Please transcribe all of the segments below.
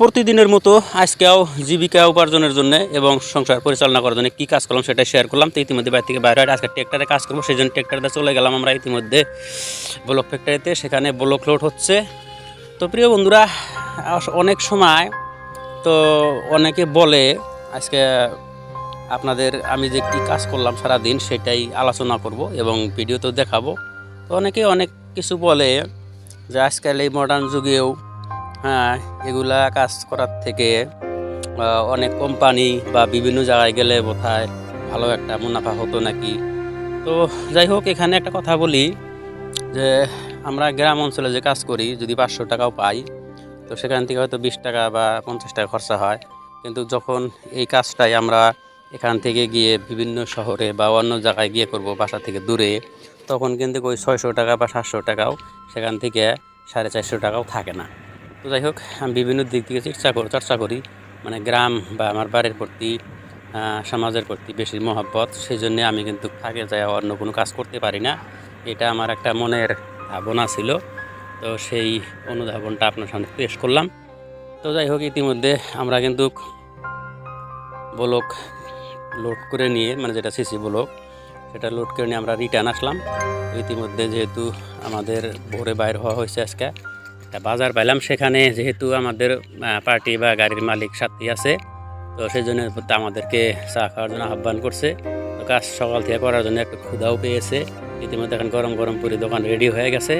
প্রতিদিনের মতো আজকেও জীবিকা উপার্জনের জন্য এবং সংসার পরিচালনা করার জন্য কী কাজ করলাম সেটা শেয়ার করলাম। তো ইতিমধ্যে বাইরে থেকে বাইরে আজকে ট্র্যাক্টরে কাজ করবো, সেই জন্য ট্র্যাক্টরটা চলে গেলাম আমরা ইতিমধ্যে ব্লক ফ্যাক্টরিতে, সেখানে ব্লক লোড হচ্ছে। তো প্রিয় বন্ধুরা, অনেক সময় তো অনেকে বলে আজকে আপনাদের আমি যে কী কাজ করলাম সারাদিন সেটাই আলোচনা করব এবং ভিডিওতেও দেখাবো। তো অনেকে অনেক কিছু বলে যে আজকাল এই মডার্ন যুগেও এগুলা কাজ করার থেকে অনেক কোম্পানি বা বিভিন্ন জায়গায় গেলে বোধহয় ভালো একটা মুনাফা হতো নাকি। তো যাই হোক, এখানে একটা কথা বলি যে আমরা গ্রাম অঞ্চলে যে কাজ করি যদি 500 টাকাও পাই, তো সেখান থেকে হয়তো 20 টাকা বা 50 টাকা খরচা হয়। কিন্তু যখন এই কাজটাই আমরা এখান থেকে গিয়ে বিভিন্ন শহরে বা অন্য জায়গায় গিয়ে করব, বাসা থেকে দূরে, তখন কিন্তু ওই 600 টাকা বা 700 টাকাও সেখান থেকে 450 টাকাও থাকে না। তো যাই হোক, আমি বিভিন্ন দিক থেকে চর্চা করি, মানে গ্রাম বা আমার বাড়ির প্রতি সমাজের প্রতি বেশি মহব্বত, সেই জন্যে আমি কিন্তু থাকে যাই অন্য কোনো কাজ করতে পারি না। এটা আমার একটা মনের ভাবনা ছিল, তো সেই অনুধাবনটা আপনার সামনে পেশ করলাম। তো যাই হোক, ইতিমধ্যে আমরা কিন্তু ব্লক লোড করে নিয়ে, মানে যেটা সিসি ব্লক, সেটা লোড করে নিয়ে আমরা রিটার্ন আসলাম। ইতিমধ্যে যেহেতু আমাদের ভোরে বাইর হওয়া হয়েছে, আজকে একটা বাজার পাইলাম, সেখানে যেহেতু আমাদের পার্টি বা গাড়ির মালিক সাথী আছে, তো সেই জন্য আমাদেরকে চা খাওয়ার জন্য আহ্বান করছে। তো কাজ সকাল থেকে করার জন্য একটু ক্ষুধাও পেয়েছে। ইতিমধ্যে এখন গরম গরম পুরি দোকান রেডি হয়ে গেছে,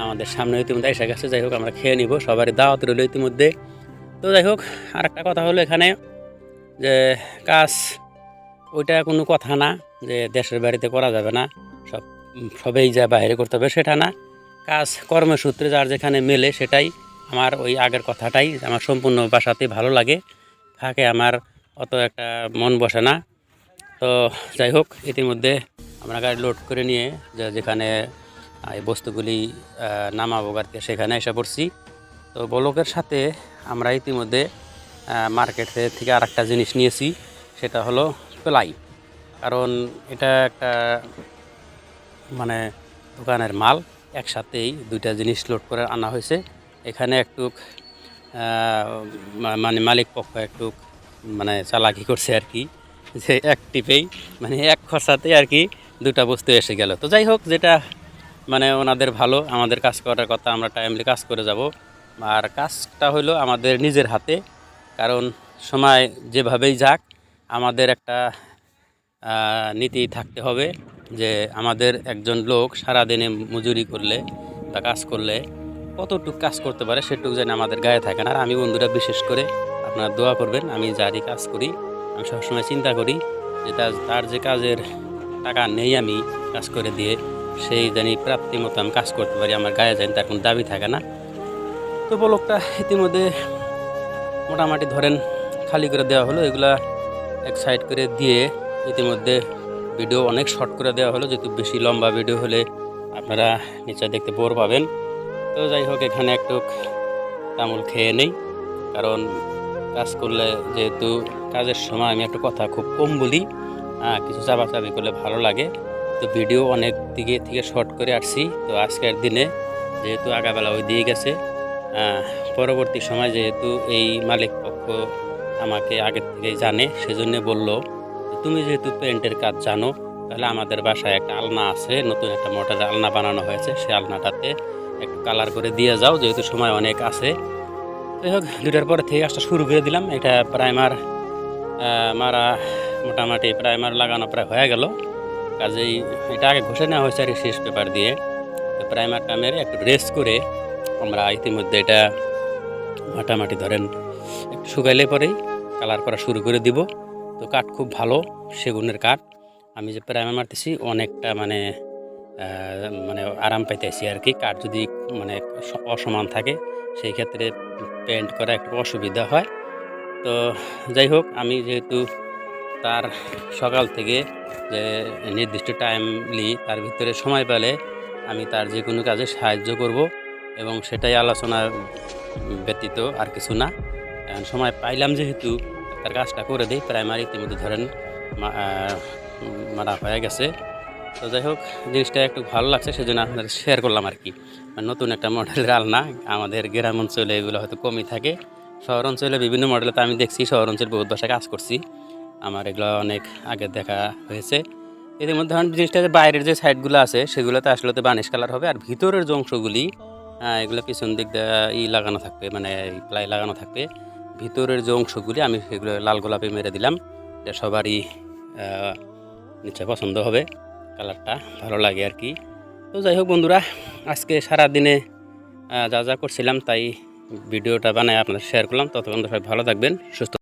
আমাদের সামনে ইতিমধ্যে এসে গেছে। যাই হোক, আমরা খেয়ে নিব, সবারই দাওয়াত রইল ইতিমধ্যে। তো যাই হোক, আর একটা কথা হলো এখানে যে কাজ ওইটা কোনো কথা না যে দেশের বাড়িতে করা যাবে না, সবেই যা বাইরে করতে হবে সেটা না। কাজ কর্মসূত্রে যার যেখানে মেলে সেটাই আমার ওই আগের কথাটাই আমার সম্পূর্ণ বাসাতেই ভালো লাগে, থাকে আমার অত একটা মন বসে না। তো যাই হোক, ইতিমধ্যে আমরা গাড়ি লোড করে নিয়ে যেখানে এই বস্তুগুলি নামাবো গাড়িতে, সেখানে এসে পড়ছি। তো ব্লকের সাথে আমরা ইতিমধ্যে মার্কেট থেকে আর একটা জিনিস নিয়েছি, সেটা হলো প্লাই। কারণ এটা একটা মানে দোকানের মাল, একসাথেই দুইটা জিনিস লোড করে আনা হয়েছে। এখানে একটু মানে মালিক পক্ষ একটু মানে চালাকি করছে আর কি, যে এক টিপেই মানে এক খরচাতেই আর কি দুটা বস্তু এসে গেল। তো যাই হোক, যেটা মানে ওনাদের ভালো, আমাদের কাজ করার কথা, আমরা টাইমলি কাজ করে যাব। আর কাজটা হলো আমাদের নিজের হাতে, কারণ সময় যেভাবেই যাক আমাদের একটা নীতি থাকতে হবে যে আমাদের একজন লোক সারাদিনে মজুরি করলে বা কাজ করলে কতটুকু কাজ করতে পারে সেটুকু যেন আমাদের গায়ে থাকে না। আর আমি বন্ধুরা বিশেষ করে আপনারা দোয়া করবেন, আমি যারই কাজ করি আমি সবসময় চিন্তা করি যে তার যে কাজের টাকা নেই আমি কাজ করে দিয়ে সেই জানি প্রাপ্তি মতো আমি কাজ করতে পারি, আমার গায়ে জানি তার কোনো দাবি থাকে না। তো ব্লকটা ইতিমধ্যে মোটামুটি ধরেন খালি করে দেওয়া হলো, এগুলা এক সাইড করে দিয়ে ইতিমধ্যে ভিডিও অনেক শর্ট করে দেওয়া হলো, যেহেতু বেশি লম্বা ভিডিও হলে আপনারা নিচে দেখতে বোর পাবেন। তো যাই হোক, এখানে একটু তামুল খেয়ে নেই, কারণ কাজ করলে যেহেতু কাজের সময় আমি একটু কথা খুব কম বলি, কিছু চাপাচাপি করলে ভালো লাগে। তো ভিডিও অনেক দিকে থেকে শর্ট করে আসছি। তো আজকের দিনে যেহেতু আগাবেলা ওই দিয়ে গেছে, পরবর্তী সময় যেহেতু এই মালিক পক্ষ আমাকে আগের থেকেই জানে, সেজন্য বলল তুমি যেহেতু পেন্টের কাজ জানো, তাহলে আমাদের বাসায় একটা আলনা আছে, নতুন একটা মডেলের আলনা বানানো হয়েছে, সেই আলনাটাতে একটু কালার করে দিয়ে যাও, যেহেতু সময় অনেক আছে। যাই হোক, 2টার পরে থেকে কাজটা শুরু করে দিলাম। এটা প্রাইমার মারা মোটামুটি প্রাইমার লাগানো প্রায় হয়ে গেল, কাজেই এটা আগে ঘষে নেওয়া হয়েছে আর শেষ পেপার দিয়ে। তো প্রাইমারটা মেরে একটু রেস্ট করে আমরা ইতিমধ্যে এটা মোটামুটি ধরেন একটু শুকাইলে পরেই কালার করা শুরু করে দিব। তো কাঠ খুব ভালো, সেগুনের কাঠ। আমি যে প্রাইমার মারতেছি অনেকটা মানে মানে আরাম পাইতেছি আর কি। কাঠ যদি মানে অসমান থাকে সেই ক্ষেত্রে পেন্ট করা একটু অসুবিধা হয়। তো যাই হোক, আমি যেহেতু তার সকাল থেকে যে নির্দিষ্ট টাইমলি তার ভিতরে সময় পেলে আমি তার যে কোনো কাজে সাহায্য করব, এবং সেটাই আলোচনা ব্যতীত আর কিছু না। এখন সময় পাইলাম যেহেতু তার কাজটা করে দিই। প্রাইমারি ইতিমধ্যে ধরেন মারা হয়ে গেছে। তো যাই হোক, জিনিসটা একটু ভালো লাগছে, সেজন্য আপনাদের শেয়ার করলাম আর কি। নতুন একটা মডেলের আলনা, আমাদের গ্রাম অঞ্চলে এগুলো হয়তো কমই থাকে, শহর অঞ্চলে বিভিন্ন মডেলে তো আমি দেখছি, শহর অঞ্চলে বহুত বাসায় কাজ করছি, আমার এগুলো অনেক আগে দেখা হয়েছে। এদের মধ্যে ধরেন জিনিসটা যে বাইরের যে সাইডগুলো আছে সেগুলোতে আসলে তো বানিশ কালার হবে, আর ভিতরের যে অংশগুলি এগুলো পিছন দিক দিয়ে লাগানো থাকবে, মানে প্লাই লাগানো থাকবে। ভিতরের যে অংশগুলি আমি সেগুলো লাল গোলাপি মেরে দিলাম, এটা সবারই নিশ্চয় পছন্দ হবে, কালারটা ভালো লাগে আর কি। তো যাই হোক বন্ধুরা, আজকে সারাদিনে যা যা করছিলাম তাই ভিডিওটা বানায় আপনাদের শেয়ার করলাম। ততক্ষণ সবাই ভালো থাকবেন, সুস্থ